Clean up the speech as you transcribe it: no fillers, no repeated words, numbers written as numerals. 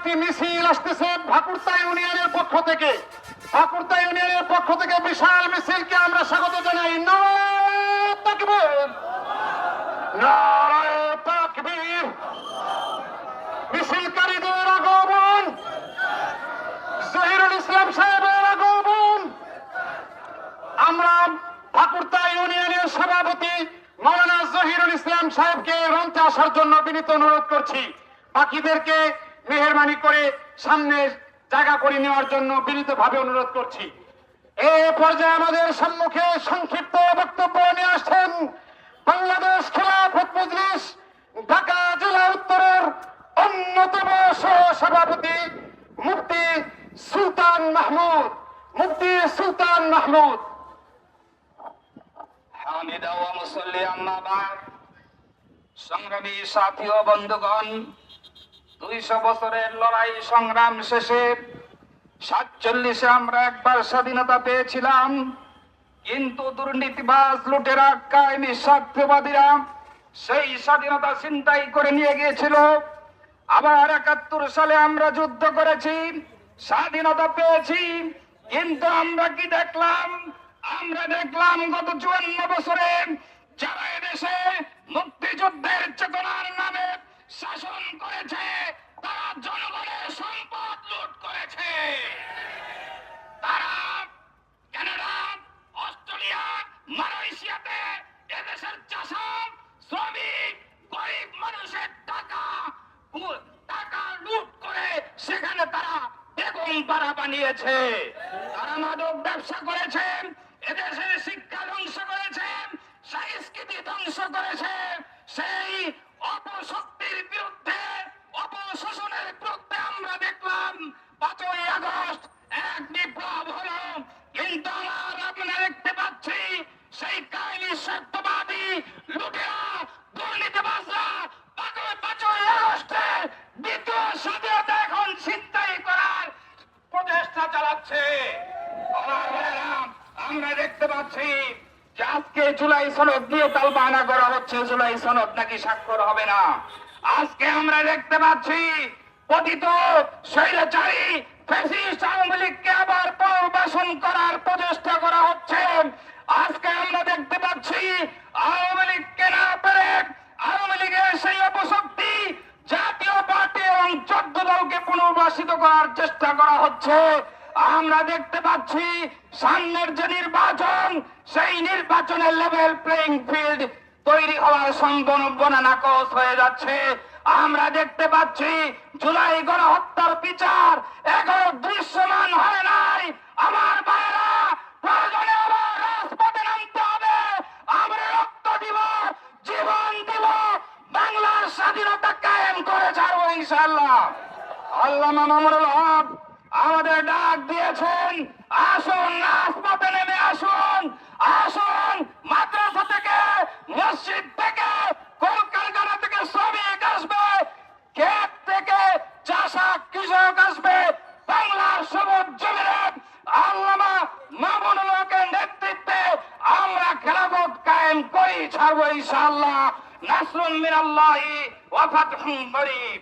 একটি মিছিল আসতেছে ঠাকুরতা ইউনিয়নের পক্ষ থেকে। ঠাকুরতা ইউনিয়নের পক্ষ থেকে বিশাল মিছিলকে আমরা স্বাগত জানাই। নারায়ে তাকবীর, নারায়ে তাকবীর। মিছিলকারীদের আগমন, জহিরুল ইসলাম সাহেবের আগমন। আমরা ঠাকুরতা ইউনিয়নের সভাপতি মাওলানা জহিরুল ইসলাম সাহেবকে মঞ্চে আসার জন্য বিনীত অনুরোধ করছি। বাকিদেরকে মেহেরবানি করে সামনে জায়গা করে নেওয়ার জন্য বিনীতভাবে অনুরোধ করছি। এই পর্যায়ে আমাদের সম্মুখে সংক্ষিপ্ত বক্তব্য নিয়ে আসছেন বাংলাদেশ খেলাফত মজলিস ঢাকা জেলা উত্তরের অন্যতম সভাপতি মুফতি সুলতান মাহমুদ। মুফতি সুলতান মাহমুদ। হামিদা ওয়া মুসাল্লি আম্মা বা'দ। সংগ্রামী সাথী ও বন্ধুগণ, 200 বছরের লড়াই সংগ্রাম শেষে 47-এ আমরা একবার স্বাধীনতা পেয়েছিলাম, কিন্তু দুর্নীতিবাজ লুটেরা কায়েমি স্বার্থবাদীরা সেই স্বাধীনতা ছিনতাই করে নিয়ে গিয়েছিল। আবার 71 সালে আমরা যুদ্ধ করেছি, স্বাধীনতা পেয়েছি, কিন্তু আমরা কি দেখলাম? আমরা দেখলাম গত 54 বছরে যারা এদেশে মুক্তিযুদ্ধের চেতনার নামে শাসন করেছে তারা জনগণের সম্পদ লুট করেছে। তারা কানাডা, অস্ট্রেলিয়া, মালয়েশিয়াতে এদেশের চাষা, শ্রমিক, গরিব মানুষের টাকা লুট করে সেখানে তারা বেগম পাড়া বানিয়েছে। তারা মাদক ব্যবসা করেছে, এদেশের শিক্ষা ধ্বংস করেছে, সংস্কৃতি ধ্বংস করেছে। সেই অপশক্তির বিরুদ্ধে, অপশোষণের বিরুদ্ধে আমরা দেখলাম 5ই আগস্ট এক বিপ্লব হলো। কিন্তু আমরা দেখতে পাচ্ছি সেই কায়েমি স্বার্থবাদী লুটেরা, দুর্নীতিবাজরা 5ই আগস্টে দ্বিতীয় স্বাধীনতা এখন ছিনতাই করার প্রচেষ্টা চালাচ্ছে। আমরা দেখতে পাচ্ছি যে আজকে জুলাই সনদ দিয়ে তালবাহানা করা হচ্ছে, জুলাই সনদ নাকি স্বাক্ষর হবে না। আজকে আমরা দেখতে পাচ্ছি পতিত স্বৈরাচারী ফ্যাসিস্ট আওয়ামী লীগকে আবার পুনর্বাসন করার প্রচেষ্টা করা হচ্ছে। আজকে আমরা দেখতে পাচ্ছি আওয়ামী লীগকে না পেরে আওয়ামী লীগের সেই অপশক্তি জাতীয় পার্টি এবং 14 দলকে পুনর্বাসিত করার চেষ্টা করা হচ্ছে। আমরা দেখতে পাচ্ছি সামনের যে নির্বাচন, সেই নির্বাচনের লেভেল প্লেইং ফিল্ড তৈরি হওয়ার সম্ভাবনা নাকচ হয়ে যাচ্ছে। আমরা দেখতে পাচ্ছি জুলাই গণহত্যার বিচার এখনো দৃশ্যমান হয় নাই। আমার ভাইরা, প্রয়োজনে আবার রাজপথে নামতে হবে। আমরা রক্ত দিব, জীবন দিব, বাংলার স্বাধীনতা কায়েম করে ছাড়বো ইনশাআল্লাহ। আল্লামা মামুনুল হক আমাদের ডাক দিয়েছেন, আসুন রাজপথে নেমে আসুন, আসুন মাদ্রাসা থেকে, মসজিদ থেকে, কলকারখানা থেকে শ্রমিক আসবে, ক্ষেত থেকে চাষা কৃষক আসবে, বাংলার সবুজ জমিনে আল্লামা মামুনুল হকের নেতৃত্বে আমরা খেলাফত কায়েম করি ছাড়বো ইনশাআল্লাহ। নাসরুন মিনাল্লাহি ওয়া ফাতহুন করিব।